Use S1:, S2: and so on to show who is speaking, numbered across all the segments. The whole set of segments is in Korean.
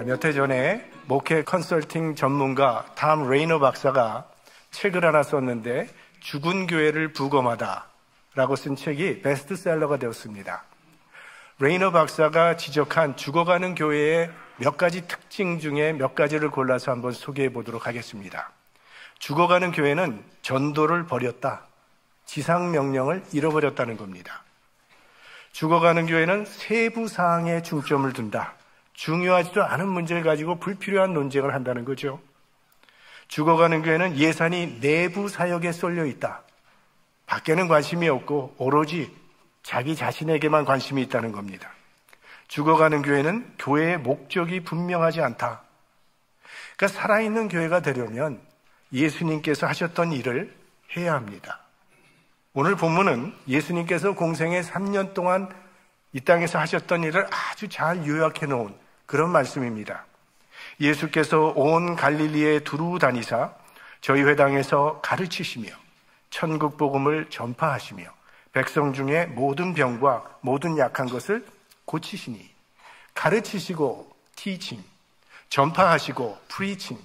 S1: 몇 해 전에 목회 컨설팅 전문가 탐 레이너 박사가 책을 하나 썼는데 죽은 교회를 부검하다 라고 쓴 책이 베스트셀러가 되었습니다. 레이너 박사가 지적한 죽어가는 교회의 몇 가지 특징 중에 몇 가지를 골라서 한번 소개해 보도록 하겠습니다. 죽어가는 교회는 전도를 버렸다. 지상명령을 잃어버렸다는 겁니다. 죽어가는 교회는 세부 사항에 중점을 둔다. 중요하지도 않은 문제를 가지고 불필요한 논쟁을 한다는 거죠. 죽어가는 교회는 예산이 내부 사역에 쏠려 있다. 밖에는 관심이 없고 오로지 자기 자신에게만 관심이 있다는 겁니다. 죽어가는 교회는 교회의 목적이 분명하지 않다. 그러니까 살아있는 교회가 되려면 예수님께서 하셨던 일을 해야 합니다. 오늘 본문은 예수님께서 공생의 3년 동안 이 땅에서 하셨던 일을 아주 잘 요약해 놓은 그런 말씀입니다. 예수께서 온 갈릴리에 두루 다니사 저희 회당에서 가르치시며 천국 복음을 전파하시며 백성 중에 모든 병과 모든 약한 것을 고치시니, 가르치시고 teaching, 전파하시고 preaching,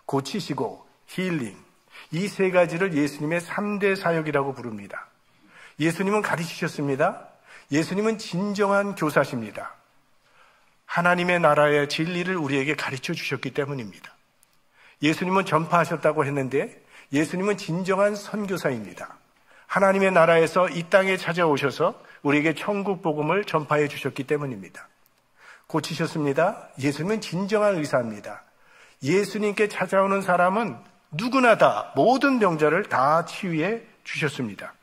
S1: 고치시고 healing, 이 세 가지를 예수님의 3대 사역이라고 부릅니다. 예수님은 가르치셨습니다. 예수님은 진정한 교사십니다. 하나님의 나라의 진리를 우리에게 가르쳐 주셨기 때문입니다. 예수님은 전파하셨다고 했는데 예수님은 진정한 선교사입니다. 하나님의 나라에서 이 땅에 찾아오셔서 우리에게 천국 복음을 전파해 주셨기 때문입니다. 고치셨습니다. 예수님은 진정한 의사입니다. 예수님께 찾아오는 사람은 누구나 다 모든 병자를 다 치유해 주셨습니다.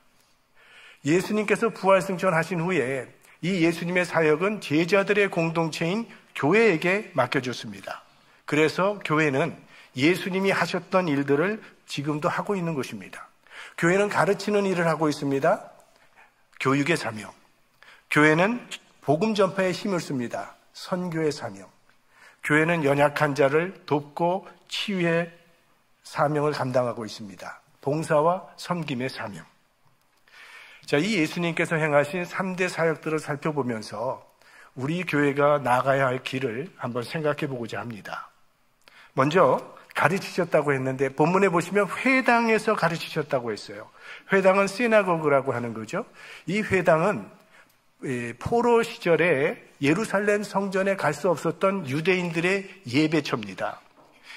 S1: 예수님께서 부활승천하신 후에 이 예수님의 사역은 제자들의 공동체인 교회에게 맡겨졌습니다. 그래서 교회는 예수님이 하셨던 일들을 지금도 하고 있는 것입니다. 교회는 가르치는 일을 하고 있습니다. 교육의 사명. 교회는 복음 전파에 힘을 씁니다. 선교의 사명. 교회는 연약한 자를 돕고 치유의 사명을 감당하고 있습니다. 봉사와 섬김의 사명. 자, 이 예수님께서 행하신 3대 사역들을 살펴보면서 우리 교회가 나가야 할 길을 한번 생각해 보고자 합니다. 먼저 가르치셨다고 했는데 본문에 보시면 회당에서 가르치셨다고 했어요. 회당은 시나고그라고 하는 거죠. 이 회당은 포로 시절에 예루살렘 성전에 갈 수 없었던 유대인들의 예배처입니다.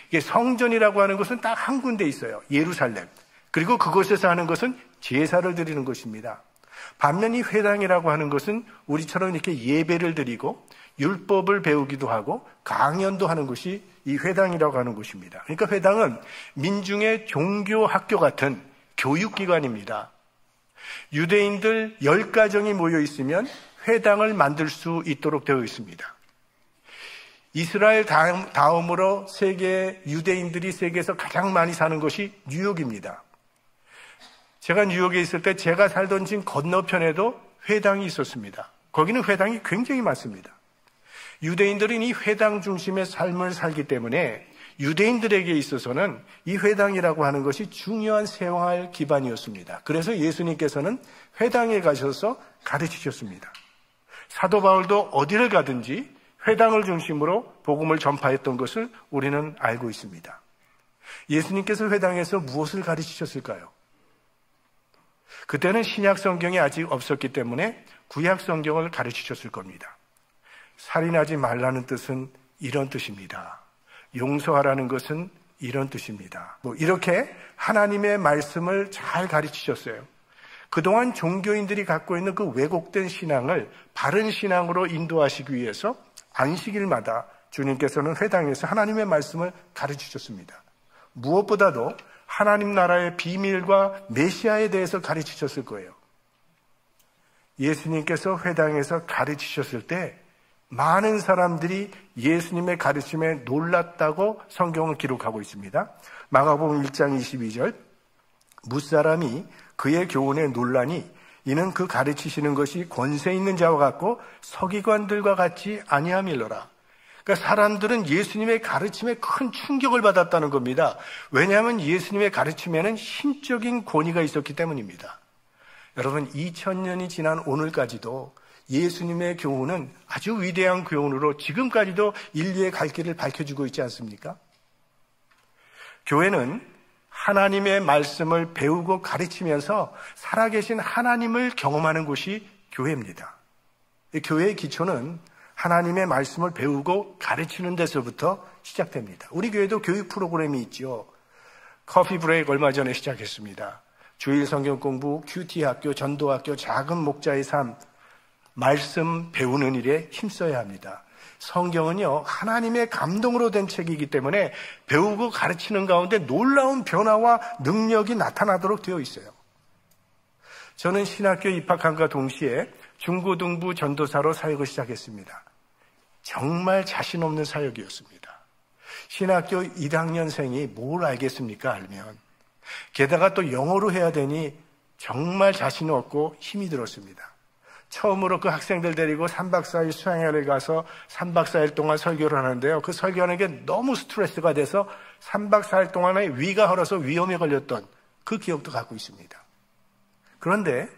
S1: 이게 성전이라고 하는 것은 딱 한 군데 있어요. 예루살렘. 그리고 그곳에서 하는 것은 제사를 드리는 것입니다. 반면 이 회당이라고 하는 것은 우리처럼 이렇게 예배를 드리고 율법을 배우기도 하고 강연도 하는 것이 이 회당이라고 하는 곳입니다. 그러니까 회당은 민중의 종교학교 같은 교육기관입니다. 유대인들 10가정이 모여 있으면 회당을 만들 수 있도록 되어 있습니다. 이스라엘 다음으로 유대인들이 세계에서 가장 많이 사는 곳이 뉴욕입니다. 제가 뉴욕에 있을 때 제가 살던 집 건너편에도 회당이 있었습니다. 거기는 회당이 굉장히 많습니다. 유대인들은 이 회당 중심의 삶을 살기 때문에 유대인들에게 있어서는 이 회당이라고 하는 것이 중요한 생활 기반이었습니다. 그래서 예수님께서는 회당에 가셔서 가르치셨습니다. 사도 바울도 어디를 가든지 회당을 중심으로 복음을 전파했던 것을 우리는 알고 있습니다. 예수님께서 회당에서 무엇을 가르치셨을까요? 그때는 신약 성경이 아직 없었기 때문에 구약 성경을 가르치셨을 겁니다. 살인하지 말라는 뜻은 이런 뜻입니다. 용서하라는 것은 이런 뜻입니다. 이렇게 하나님의 말씀을 잘 가르치셨어요. 그동안 종교인들이 갖고 있는 그 왜곡된 신앙을 바른 신앙으로 인도하시기 위해서 안식일마다 주님께서는 회당에서 하나님의 말씀을 가르치셨습니다. 무엇보다도 하나님 나라의 비밀과 메시아에 대해서 가르치셨을 거예요. 예수님께서 회당에서 가르치셨을 때 많은 사람들이 예수님의 가르침에 놀랐다고 성경을 기록하고 있습니다. 마가복음 1장 22절, 뭇사람이 그의 교훈에 놀라니 이는 그 가르치시는 것이 권세 있는 자와 같고 서기관들과 같지 아니함일러라. 그러니까 사람들은 예수님의 가르침에 큰 충격을 받았다는 겁니다. 왜냐하면 예수님의 가르침에는 신적인 권위가 있었기 때문입니다. 여러분, 2000년이 지난 오늘까지도 예수님의 교훈은 아주 위대한 교훈으로 지금까지도 인류의 갈 길을 밝혀주고 있지 않습니까? 교회는 하나님의 말씀을 배우고 가르치면서 살아계신 하나님을 경험하는 곳이 교회입니다. 교회의 기초는 하나님의 말씀을 배우고 가르치는 데서부터 시작됩니다. 우리 교회도 교육 프로그램이 있죠. 커피 브레이크 얼마 전에 시작했습니다. 주일 성경 공부, 큐티 학교, 전도학교, 작은 목자의 삶, 말씀 배우는 일에 힘써야 합니다. 성경은요, 하나님의 감동으로 된 책이기 때문에 배우고 가르치는 가운데 놀라운 변화와 능력이 나타나도록 되어 있어요. 저는 신학교에 입학함과 동시에 중고등부 전도사로 사역을 시작했습니다. 정말 자신 없는 사역이었습니다. 신학교 1학년생이 뭘 알겠습니까? 알면. 게다가 또 영어로 해야 되니 정말 자신 없고 힘이 들었습니다. 처음으로 그 학생들 데리고 3박 4일 수양회를 가서 3박 4일 동안 설교를 하는데요. 그 설교하는 게 너무 스트레스가 돼서 3박 4일 동안에 위가 헐어서 위험에 걸렸던 그 기억도 갖고 있습니다. 그런데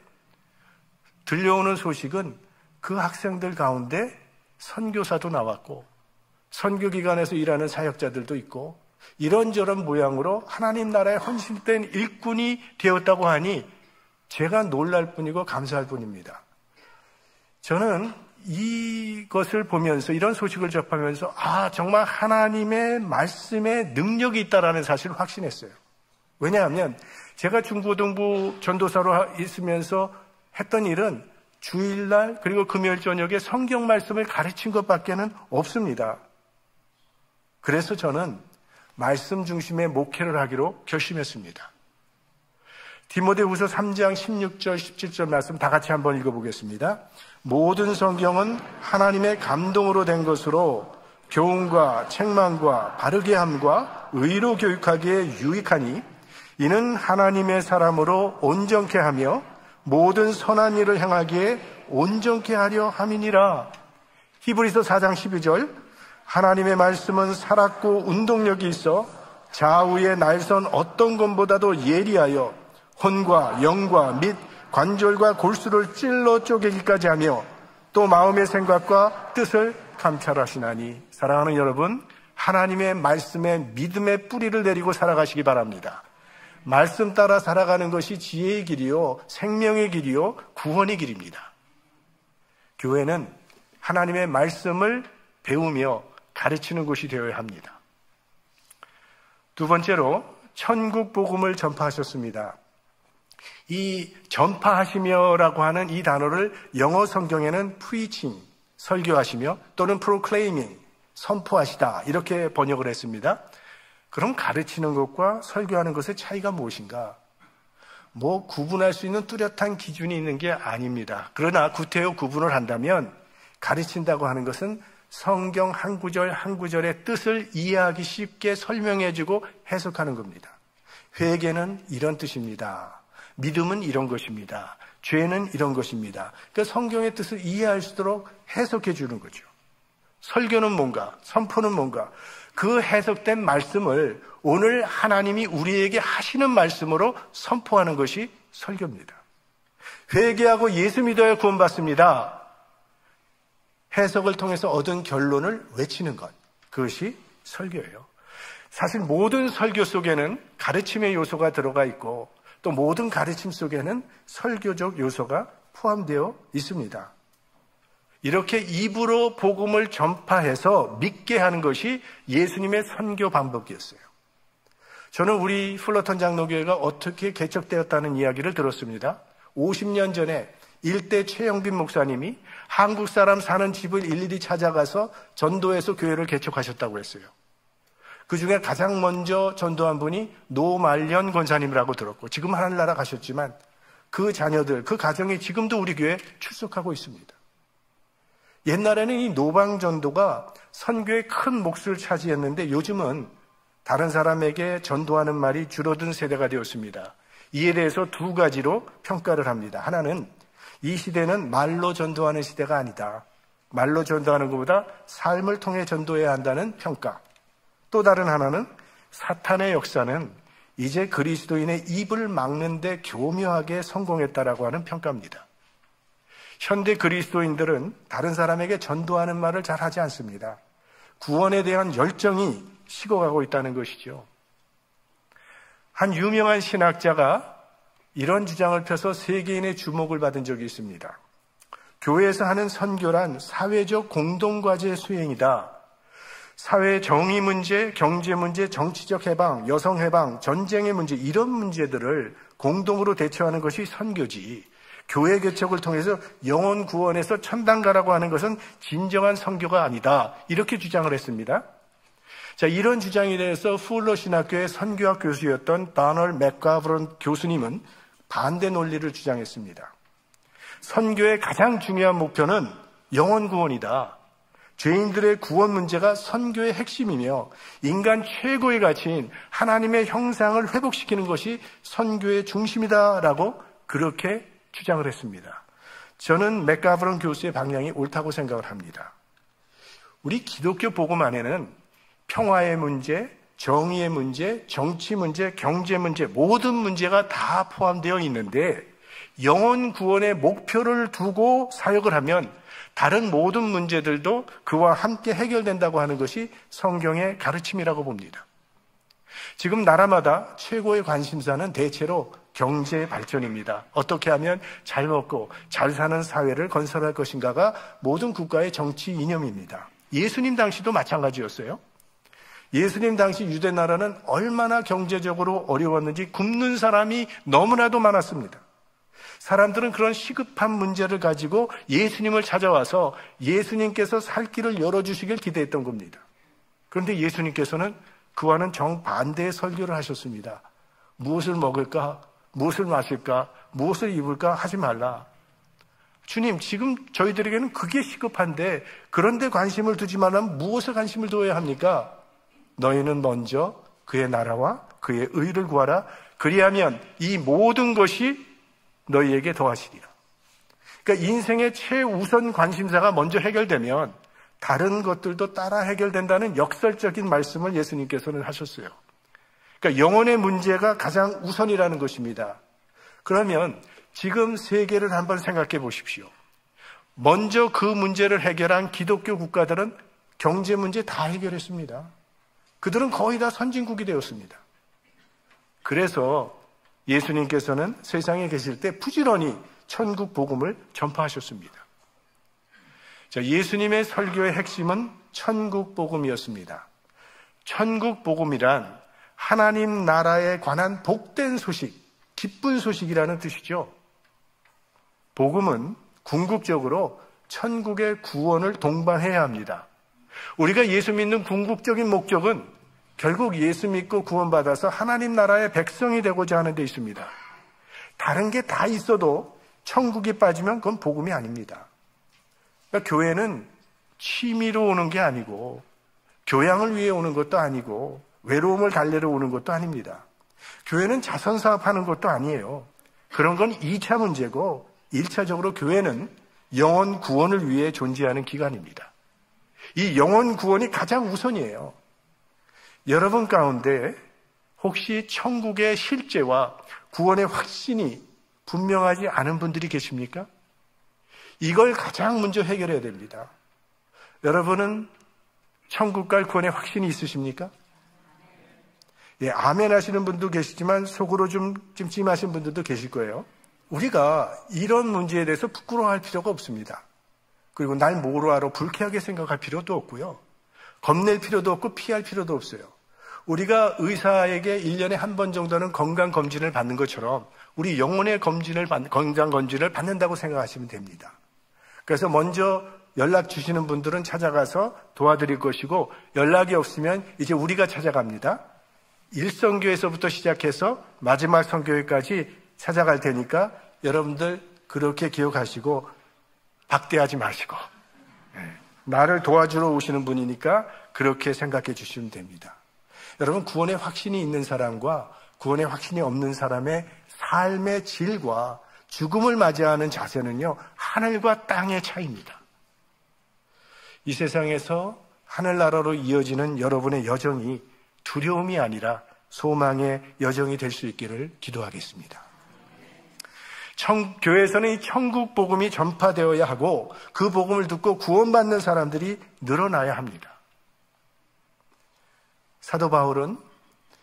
S1: 들려오는 소식은 그 학생들 가운데 선교사도 나왔고 선교기관에서 일하는 사역자들도 있고 이런저런 모양으로 하나님 나라에 헌신된 일꾼이 되었다고 하니 제가 놀랄 뿐이고 감사할 뿐입니다. 저는 이것을 보면서 이런 소식을 접하면서 정말 하나님의 말씀에 능력이 있다는 사실을 확신했어요. 왜냐하면 제가 중고등부 전도사로 있으면서 했던 일은 주일날 그리고 금요일 저녁에 성경 말씀을 가르친 것밖에는 없습니다. 그래서 저는 말씀 중심의 목회를 하기로 결심했습니다. 디모데후서 3장 16절 17절 말씀 다 같이 한번 읽어보겠습니다. 모든 성경은 하나님의 감동으로 된 것으로 교훈과 책망과 바르게 함과 의로 교육하기에 유익하니 이는 하나님의 사람으로 온전케 하며 모든 선한 일을 행하기에 온전케 하려 함이니라. 히브리서 4장 12절 하나님의 말씀은 살았고 운동력이 있어 좌우의 날선 어떤 것보다도 예리하여 혼과 영과 및 관절과 골수를 찔러 쪼개기까지 하며 또 마음의 생각과 뜻을 감찰하시나니. 사랑하는 여러분, 하나님의 말씀에 믿음의 뿌리를 내리고 살아가시기 바랍니다. 말씀 따라 살아가는 것이 지혜의 길이요 생명의 길이요 구원의 길입니다. 교회는 하나님의 말씀을 배우며 가르치는 곳이 되어야 합니다. 두 번째로 천국 복음을 전파하셨습니다. 이 전파하시며라고 하는 이 단어를 영어 성경에는 preaching, 설교하시며 또는 proclaiming, 선포하시다 이렇게 번역을 했습니다. 그럼 가르치는 것과 설교하는 것의 차이가 무엇인가? 구분할 수 있는 뚜렷한 기준이 있는 게 아닙니다. 그러나 구태여 구분을 한다면 가르친다고 하는 것은 성경 한 구절 한 구절의 뜻을 이해하기 쉽게 설명해주고 해석하는 겁니다. 회개는 이런 뜻입니다. 믿음은 이런 것입니다. 죄는 이런 것입니다. 그러니까 성경의 뜻을 이해할 수 있도록 해석해 주는 거죠. 설교는 뭔가, 선포는 뭔가, 그 해석된 말씀을 오늘 하나님이 우리에게 하시는 말씀으로 선포하는 것이 설교입니다. 회개하고 예수 믿어야 구원받습니다. 해석을 통해서 얻은 결론을 외치는 것, 그것이 설교예요. 사실 모든 설교 속에는 가르침의 요소가 들어가 있고 또 모든 가르침 속에는 설교적 요소가 포함되어 있습니다. 이렇게 입으로 복음을 전파해서 믿게 하는 것이 예수님의 선교 방법이었어요. 저는 우리 플러턴 장로교회가 어떻게 개척되었다는 이야기를 들었습니다. 50년 전에 일대 최영빈 목사님이 한국 사람 사는 집을 일일이 찾아가서 전도해서 교회를 개척하셨다고 했어요. 그 중에 가장 먼저 전도한 분이 노말년 권사님이라고 들었고 지금 하늘나라 가셨지만 그 자녀들, 그 가정이 지금도 우리 교회에 출석하고 있습니다. 옛날에는 이 노방전도가 선교의 큰 몫을 차지했는데 요즘은 다른 사람에게 전도하는 말이 줄어든 세대가 되었습니다. 이에 대해서 두 가지로 평가를 합니다. 하나는 이 시대는 말로 전도하는 시대가 아니다. 말로 전도하는 것보다 삶을 통해 전도해야 한다는 평가. 또 다른 하나는 사탄의 역사는 이제 그리스도인의 입을 막는 데 교묘하게 성공했다라고 하는 평가입니다. 현대 그리스도인들은 다른 사람에게 전도하는 말을 잘 하지 않습니다. 구원에 대한 열정이 식어가고 있다는 것이죠. 한 유명한 신학자가 이런 주장을 펴서 세계인의 주목을 받은 적이 있습니다. 교회에서 하는 선교란 사회적 공동과제 수행이다. 사회 정의 문제, 경제 문제, 정치적 해방, 여성 해방, 전쟁의 문제, 이런 문제들을 공동으로 대처하는 것이 선교지. 교회 개척을 통해서 영혼 구원에서 천당 가라고 하는 것은 진정한 선교가 아니다. 이렇게 주장을 했습니다. 자, 이런 주장에 대해서 풀러 신학교의 선교학 교수였던 다널 맥가브런 교수님은 반대 논리를 주장했습니다. 선교의 가장 중요한 목표는 영혼 구원이다. 죄인들의 구원 문제가 선교의 핵심이며 인간 최고의 가치인 하나님의 형상을 회복시키는 것이 선교의 중심이다라고 그렇게 주장을 했습니다. 저는 맥가브런 교수의 방향이 옳다고 생각을 합니다. 우리 기독교 복음 안에는 평화의 문제, 정의의 문제, 정치 문제, 경제 문제, 모든 문제가 다 포함되어 있는데 영혼 구원의 목표를 두고 사역을 하면 다른 모든 문제들도 그와 함께 해결된다고 하는 것이 성경의 가르침이라고 봅니다. 지금 나라마다 최고의 관심사는 대체로 경제 발전입니다. 어떻게 하면 잘 먹고 잘 사는 사회를 건설할 것인가가 모든 국가의 정치 이념입니다. 예수님 당시도 마찬가지였어요. 예수님 당시 유대 나라는 얼마나 경제적으로 어려웠는지 굶는 사람이 너무나도 많았습니다. 사람들은 그런 시급한 문제를 가지고 예수님을 찾아와서 예수님께서 살 길을 열어주시길 기대했던 겁니다. 그런데 예수님께서는 그와는 정반대의 설교를 하셨습니다. 무엇을 먹을까? 무엇을 마실까? 무엇을 입을까? 하지 말라. 주님, 지금 저희들에게는 그게 시급한데 그런데 관심을 두지 말라면 무엇에 관심을 두어야 합니까? 너희는 먼저 그의 나라와 그의 의를 구하라. 그리하면 이 모든 것이 너희에게 더하시리라. 그러니까 인생의 최우선 관심사가 먼저 해결되면 다른 것들도 따라 해결된다는 역설적인 말씀을 예수님께서는 하셨어요. 그러니까 영혼의 문제가 가장 우선이라는 것입니다. 그러면 지금 세계를 한번 생각해 보십시오. 먼저 그 문제를 해결한 기독교 국가들은 경제 문제 다 해결했습니다. 그들은 거의 다 선진국이 되었습니다. 그래서 예수님께서는 세상에 계실 때 부지런히 천국 복음을 전파하셨습니다. 자, 예수님의 설교의 핵심은 천국 복음이었습니다. 천국 복음이란 하나님 나라에 관한 복된 소식, 기쁜 소식이라는 뜻이죠. 복음은 궁극적으로 천국의 구원을 동반해야 합니다. 우리가 예수 믿는 궁극적인 목적은 결국 예수 믿고 구원받아서 하나님 나라의 백성이 되고자 하는 데 있습니다. 다른 게 다 있어도 천국이 빠지면 그건 복음이 아닙니다. 그러니까 교회는 취미로 오는 게 아니고 교양을 위해 오는 것도 아니고 외로움을 달래러 오는 것도 아닙니다. 교회는 자선사업하는 것도 아니에요. 그런 건 2차 문제고 1차적으로 교회는 영혼 구원을 위해 존재하는 기관입니다. 이 영혼 구원이 가장 우선이에요. 여러분 가운데 혹시 천국의 실제와 구원의 확신이 분명하지 않은 분들이 계십니까? 이걸 가장 먼저 해결해야 됩니다. 여러분은 천국 갈 구원의 확신이 있으십니까? 예, 아멘 하시는 분도 계시지만 속으로 좀 찜찜하신 분들도 계실 거예요. 우리가 이런 문제에 대해서 부끄러워할 필요가 없습니다. 그리고 날 뭐로 하러 불쾌하게 생각할 필요도 없고요. 겁낼 필요도 없고 피할 필요도 없어요. 우리가 의사에게 1년에 한 번 정도는 건강검진을 받는 것처럼 우리 영혼의 건강검진을 받는다고 생각하시면 됩니다. 그래서 먼저 연락 주시는 분들은 찾아가서 도와드릴 것이고 연락이 없으면 이제 우리가 찾아갑니다. 1선교에서부터 시작해서 마지막 선교회까지 찾아갈 테니까 여러분들 그렇게 기억하시고 박대하지 마시고 나를 도와주러 오시는 분이니까 그렇게 생각해 주시면 됩니다. 여러분, 구원의 확신이 있는 사람과 구원의 확신이 없는 사람의 삶의 질과 죽음을 맞이하는 자세는요, 하늘과 땅의 차이입니다. 이 세상에서 하늘나라로 이어지는 여러분의 여정이 두려움이 아니라 소망의 여정이 될 수 있기를 기도하겠습니다. 교회에서는 이 천국 복음이 전파되어야 하고 그 복음을 듣고 구원받는 사람들이 늘어나야 합니다. 사도 바울은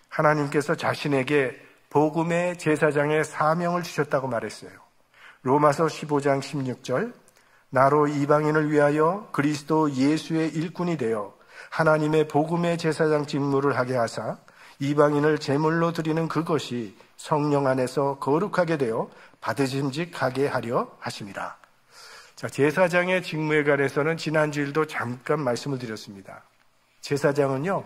S1: 하나님께서 자신에게 복음의 제사장의 사명을 주셨다고 말했어요. 로마서 15장 16절, 나로 이방인을 위하여 그리스도 예수의 일꾼이 되어 하나님의 복음의 제사장 직무를 하게 하사 이방인을 제물로 드리는 그것이 성령 안에서 거룩하게 되어 받으심직하게 하려 하심이라. 자, 제사장의 직무에 관해서는 지난주일도 잠깐 말씀을 드렸습니다. 제사장은요,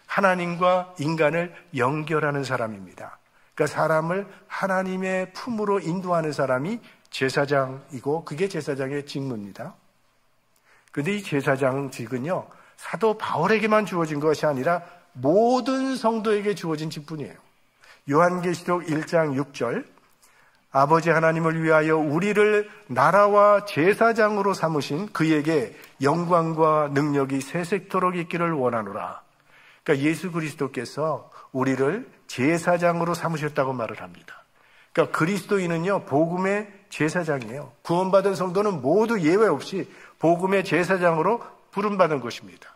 S1: 하나님과 인간을 연결하는 사람입니다. 그러니까 사람을 하나님의 품으로 인도하는 사람이 제사장이고 그게 제사장의 직무입니다. 그런데 이 제사장직은요, 사도 바울에게만 주어진 것이 아니라 모든 성도에게 주어진 직분이에요. 요한계시록 1장 6절, 아버지 하나님을 위하여 우리를 나라와 제사장으로 삼으신 그에게 영광과 능력이 세세토록 있기를 원하노라. 그러니까 예수 그리스도께서 우리를 제사장으로 삼으셨다고 말을 합니다. 그러니까 그리스도인은요, 복음의 제사장이에요. 구원받은 성도는 모두 예외 없이 복음의 제사장으로 부름받은 것입니다.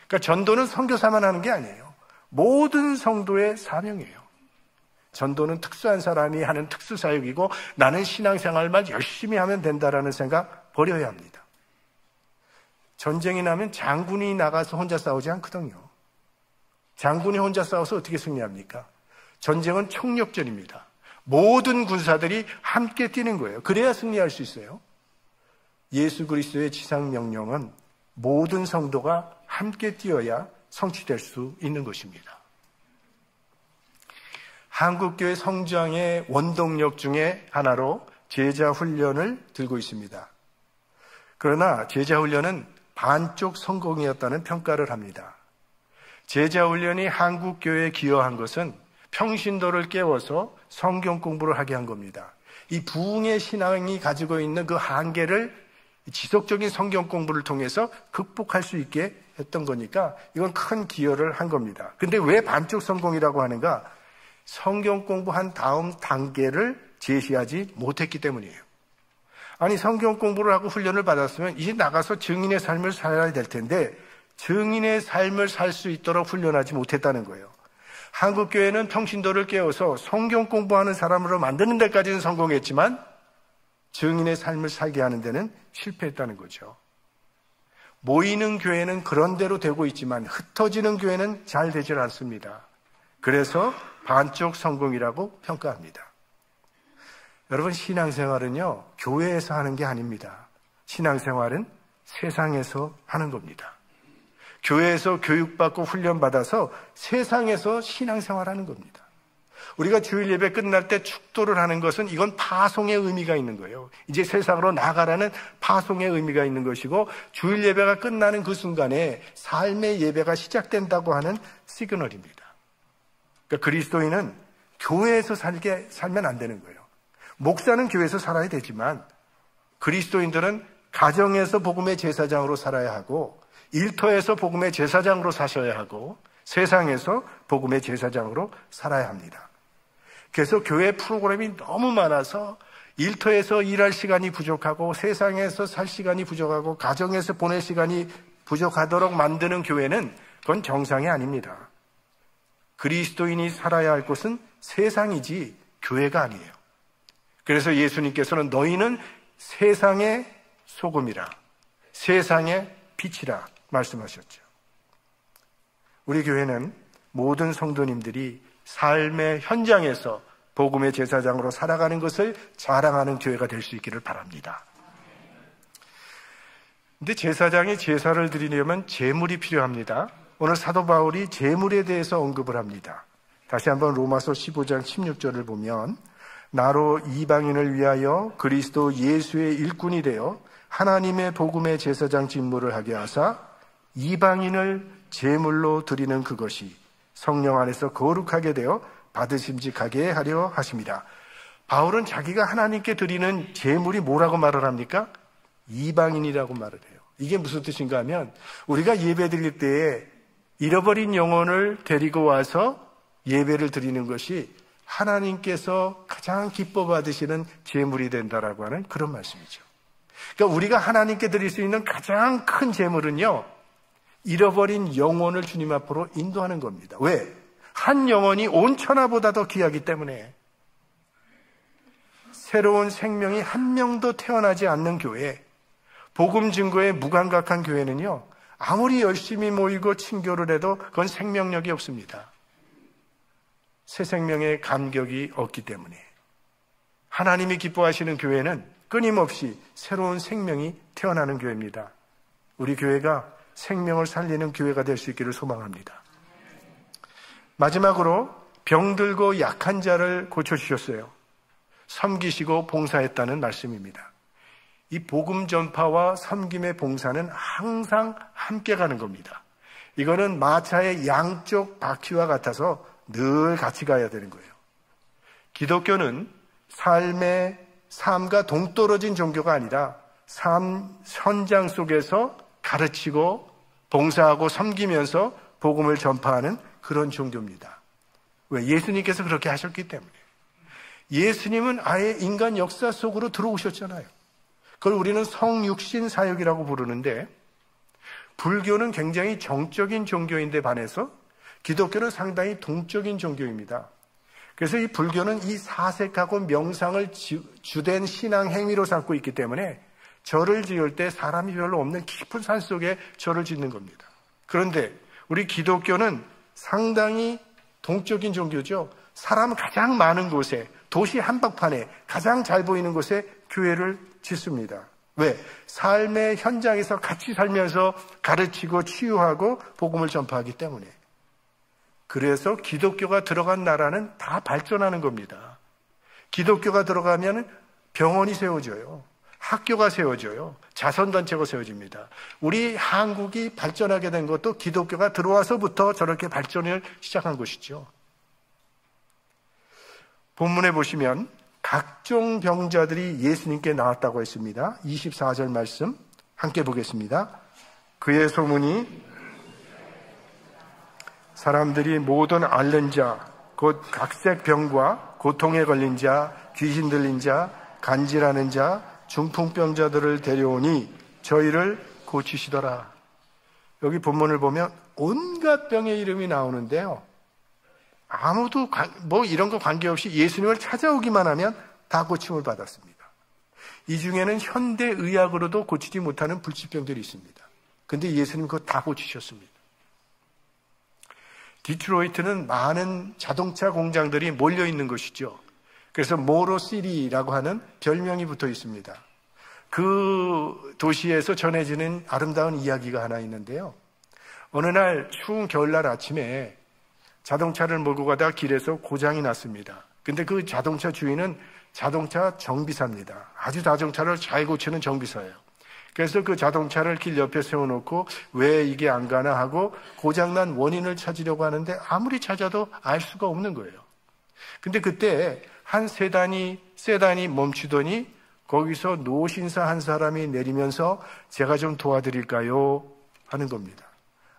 S1: 그러니까 전도는 선교사만 하는 게 아니에요. 모든 성도의 사명이에요. 전도는 특수한 사람이 하는 특수사역이고 나는 신앙생활만 열심히 하면 된다라는 생각 버려야 합니다. 전쟁이 나면 장군이 나가서 혼자 싸우지 않거든요. 장군이 혼자 싸워서 어떻게 승리합니까? 전쟁은 총력전입니다. 모든 군사들이 함께 뛰는 거예요. 그래야 승리할 수 있어요. 예수 그리스도의 지상명령은 모든 성도가 함께 뛰어야 성취될 수 있는 것입니다. 한국교회 성장의 원동력 중에 하나로 제자훈련을 들고 있습니다. 그러나 제자훈련은 반쪽 성공이었다는 평가를 합니다. 제자훈련이 한국교회에 기여한 것은 평신도를 깨워서 성경 공부를 하게 한 겁니다. 이 부흥의 신앙이 가지고 있는 그 한계를 지속적인 성경 공부를 통해서 극복할 수 있게 했던 거니까 이건 큰 기여를 한 겁니다. 근데 왜 반쪽 성공이라고 하는가? 성경 공부한 다음 단계를 제시하지 못했기 때문이에요. 아니, 성경 공부를 하고 훈련을 받았으면 이제 나가서 증인의 삶을 살아야 될 텐데 증인의 삶을 살 수 있도록 훈련하지 못했다는 거예요. 한국교회는 평신도를 깨워서 성경 공부하는 사람으로 만드는 데까지는 성공했지만 증인의 삶을 살게 하는 데는 실패했다는 거죠. 모이는 교회는 그런 대로 되고 있지만 흩어지는 교회는 잘 되질 않습니다. 그래서 반쪽 성공이라고 평가합니다. 여러분, 신앙생활은요, 교회에서 하는 게 아닙니다. 신앙생활은 세상에서 하는 겁니다. 교회에서 교육받고 훈련받아서 세상에서 신앙생활하는 겁니다. 우리가 주일 예배 끝날 때 축도를 하는 것은 이건 파송의 의미가 있는 거예요. 이제 세상으로 나가라는 파송의 의미가 있는 것이고 주일 예배가 끝나는 그 순간에 삶의 예배가 시작된다고 하는 시그널입니다. 그러니까 그리스도인은 교회에서 살면 안 되는 거예요. 목사는 교회에서 살아야 되지만 그리스도인들은 가정에서 복음의 제사장으로 살아야 하고 일터에서 복음의 제사장으로 사셔야 하고 세상에서 복음의 제사장으로 살아야 합니다. 그래서 교회 프로그램이 너무 많아서 일터에서 일할 시간이 부족하고 세상에서 살 시간이 부족하고 가정에서 보낼 시간이 부족하도록 만드는 교회는 그건 정상이 아닙니다. 그리스도인이 살아야 할 곳은 세상이지 교회가 아니에요. 그래서 예수님께서는 너희는 세상의 소금이라 세상의 빛이라 말씀하셨죠. 우리 교회는 모든 성도님들이 삶의 현장에서 복음의 제사장으로 살아가는 것을 자랑하는 교회가 될 수 있기를 바랍니다. 근데 제사장이 제사를 드리려면 제물이 필요합니다. 오늘 사도 바울이 제물에 대해서 언급을 합니다. 다시 한번 로마서 15장 16절을 보면 나로 이방인을 위하여 그리스도 예수의 일꾼이 되어 하나님의 복음의 제사장 직무를 하게 하사 이방인을 제물로 드리는 그것이 성령 안에서 거룩하게 되어 받으심직하게 하려 하십니다. 바울은 자기가 하나님께 드리는 제물이 뭐라고 말을 합니까? 이방인이라고 말을 해요. 이게 무슨 뜻인가 하면 우리가 예배 드릴 때에 잃어버린 영혼을 데리고 와서 예배를 드리는 것이 하나님께서 가장 기뻐 받으시는 제물이 된다라고 하는 그런 말씀이죠. 그러니까 우리가 하나님께 드릴 수 있는 가장 큰 제물은요, 잃어버린 영혼을 주님 앞으로 인도하는 겁니다. 왜? 한 영혼이 온 천하보다 더 귀하기 때문에. 새로운 생명이 한 명도 태어나지 않는 교회, 복음 증거에 무감각한 교회는요, 아무리 열심히 모이고 친교를 해도 그건 생명력이 없습니다. 새 생명의 감격이 없기 때문에. 하나님이 기뻐하시는 교회는 끊임없이 새로운 생명이 태어나는 교회입니다. 우리 교회가 생명을 살리는 교회가 될 수 있기를 소망합니다. 마지막으로 병들고 약한 자를 고쳐주셨어요. 섬기시고 봉사했다는 말씀입니다. 이 복음 전파와 섬김의 봉사는 항상 함께 가는 겁니다. 이거는 마차의 양쪽 바퀴와 같아서 늘 같이 가야 되는 거예요. 기독교는 삶과 동떨어진 종교가 아니라 삶 현장 속에서 가르치고 봉사하고 섬기면서 복음을 전파하는 그런 종교입니다. 왜? 예수님께서 그렇게 하셨기 때문에. 예수님은 아예 인간 역사 속으로 들어오셨잖아요. 그걸 우리는 성육신 사역이라고 부르는데, 불교는 굉장히 정적인 종교인데 반해서 기독교는 상당히 동적인 종교입니다. 그래서 이 불교는 이 사색하고 명상을 주된 신앙 행위로 삼고 있기 때문에 절을 지을 때 사람이 별로 없는 깊은 산 속에 절을 짓는 겁니다. 그런데 우리 기독교는 상당히 동적인 종교죠. 사람 가장 많은 곳에, 도시 한복판에 가장 잘 보이는 곳에 교회를 짓습니다. 왜? 삶의 현장에서 같이 살면서 가르치고 치유하고 복음을 전파하기 때문에. 그래서 기독교가 들어간 나라는 다 발전하는 겁니다. 기독교가 들어가면 병원이 세워져요. 학교가 세워져요. 자선단체가 세워집니다. 우리 한국이 발전하게 된 것도 기독교가 들어와서부터 저렇게 발전을 시작한 것이죠. 본문에 보시면 각종 병자들이 예수님께 나왔다고 했습니다. 24절 말씀 함께 보겠습니다. 그의 소문이 사람들이 모든 앓는 자, 곧 각색 병과 고통에 걸린 자, 귀신 들린 자, 간질하는 자, 중풍병자들을 데려오니 저희를 고치시더라. 여기 본문을 보면 온갖 병의 이름이 나오는데요. 아무도 이런 거 관계없이 예수님을 찾아오기만 하면 다 고침을 받았습니다. 이 중에는 현대의학으로도 고치지 못하는 불치병들이 있습니다. 근데 예수님 그거 다 고치셨습니다. 디트로이트는 많은 자동차 공장들이 몰려 있는 것이죠. 그래서 모로시리라고 하는 별명이 붙어 있습니다. 그 도시에서 전해지는 아름다운 이야기가 하나 있는데요. 어느 날 추운 겨울날 아침에 자동차를 몰고 가다가 길에서 고장이 났습니다. 근데 그 자동차 주인은 자동차 정비사입니다. 아주 자동차를 잘 고치는 정비사예요. 그래서 그 자동차를 길 옆에 세워놓고 왜 이게 안 가나 하고 고장난 원인을 찾으려고 하는데 아무리 찾아도 알 수가 없는 거예요. 근데 그때 한 세단이 멈추더니 거기서 노신사 한 사람이 내리면서 제가 좀 도와드릴까요? 하는 겁니다.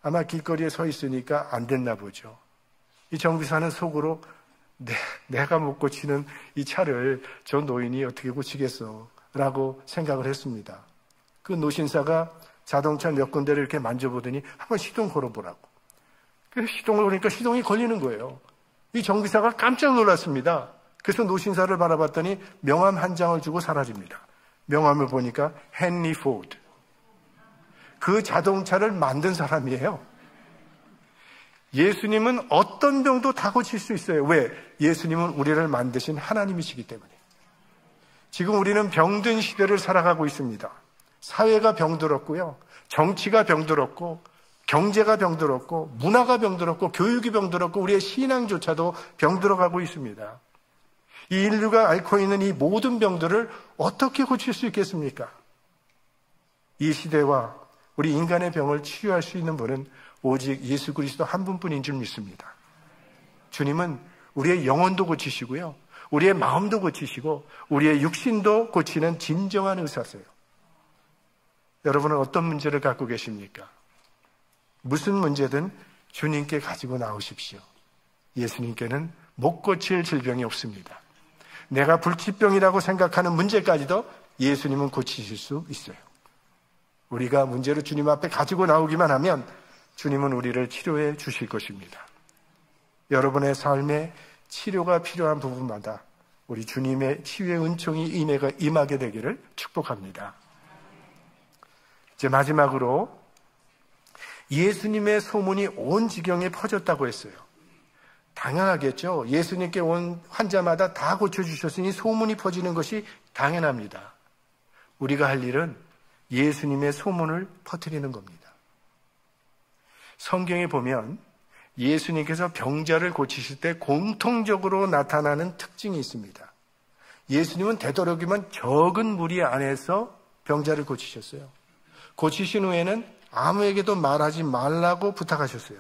S1: 아마 길거리에 서 있으니까 안 됐나 보죠. 이 정비사는 속으로 내가 못 고치는 이 차를 저 노인이 어떻게 고치겠어? 라고 생각을 했습니다. 그 노신사가 자동차 몇 군데를 이렇게 만져보더니 한번 시동 걸어보라고. 그래서 시동을 걸으니까 시동이 걸리는 거예요. 이 정비사가 깜짝 놀랐습니다. 그래서 노신사를 바라봤더니 명함 한 장을 주고 사라집니다. 명함을 보니까 헨리 포드. 그 자동차를 만든 사람이에요. 예수님은 어떤 병도 다 고칠 수 있어요. 왜? 예수님은 우리를 만드신 하나님이시기 때문에. 지금 우리는 병든 시대를 살아가고 있습니다. 사회가 병들었고요. 정치가 병들었고, 경제가 병들었고, 문화가 병들었고, 교육이 병들었고, 우리의 신앙조차도 병들어가고 있습니다. 이 인류가 앓고 있는 이 모든 병들을 어떻게 고칠 수 있겠습니까? 이 시대와 우리 인간의 병을 치유할 수 있는 분은 오직 예수 그리스도 한 분뿐인 줄 믿습니다. 주님은 우리의 영혼도 고치시고요. 우리의 마음도 고치시고 우리의 육신도 고치는 진정한 의사세요. 여러분은 어떤 문제를 갖고 계십니까? 무슨 문제든 주님께 가지고 나오십시오. 예수님께는 못 고칠 질병이 없습니다. 내가 불치병이라고 생각하는 문제까지도 예수님은 고치실 수 있어요. 우리가 문제를 주님 앞에 가지고 나오기만 하면 주님은 우리를 치료해 주실 것입니다. 여러분의 삶에 치료가 필요한 부분마다 우리 주님의 치유의 은총이 임하게 되기를 축복합니다. 이제 마지막으로 예수님의 소문이 온 지경에 퍼졌다고 했어요. 당연하겠죠. 예수님께 온 환자마다 다 고쳐주셨으니 소문이 퍼지는 것이 당연합니다. 우리가 할 일은 예수님의 소문을 퍼뜨리는 겁니다. 성경에 보면 예수님께서 병자를 고치실 때 공통적으로 나타나는 특징이 있습니다. 예수님은 되도록이면 적은 무리 안에서 병자를 고치셨어요. 고치신 후에는 아무에게도 말하지 말라고 부탁하셨어요.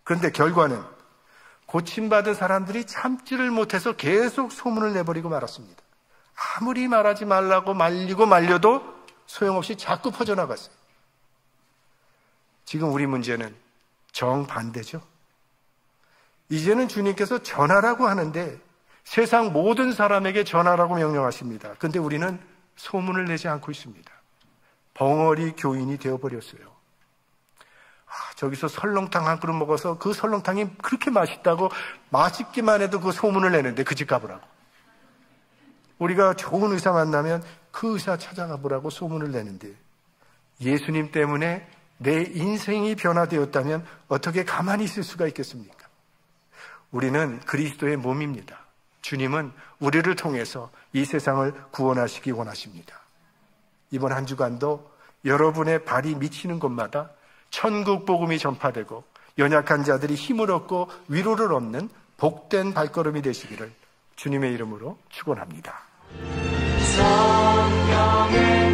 S1: 그런데 결과는 고침받은 사람들이 참지를 못해서 계속 소문을 내버리고 말았습니다. 아무리 말하지 말라고 말려도 소용없이 자꾸 퍼져나갔어요. 지금 우리 문제는 정반대죠. 이제는 주님께서 전하라고 하는데 세상 모든 사람에게 전하라고 명령하십니다. 그런데 우리는 소문을 내지 않고 있습니다. 벙어리 교인이 되어버렸어요. 저기서 설렁탕 한 그릇 먹어서 그 설렁탕이 그렇게 맛있다고 맛있기만 해도 그 소문을 내는데 그 집 가보라고. 우리가 좋은 의사 만나면 그 의사 찾아가 보라고 소문을 내는데 예수님 때문에 내 인생이 변화되었다면 어떻게 가만히 있을 수가 있겠습니까? 우리는 그리스도의 몸입니다. 주님은 우리를 통해서 이 세상을 구원하시기 원하십니다. 이번 한 주간도 여러분의 발이 미치는 곳마다 천국 복음이 전파되고 연약한 자들이 힘을 얻고 위로를 얻는 복된 발걸음이 되시기를 주님의 이름으로 축원합니다. 성령의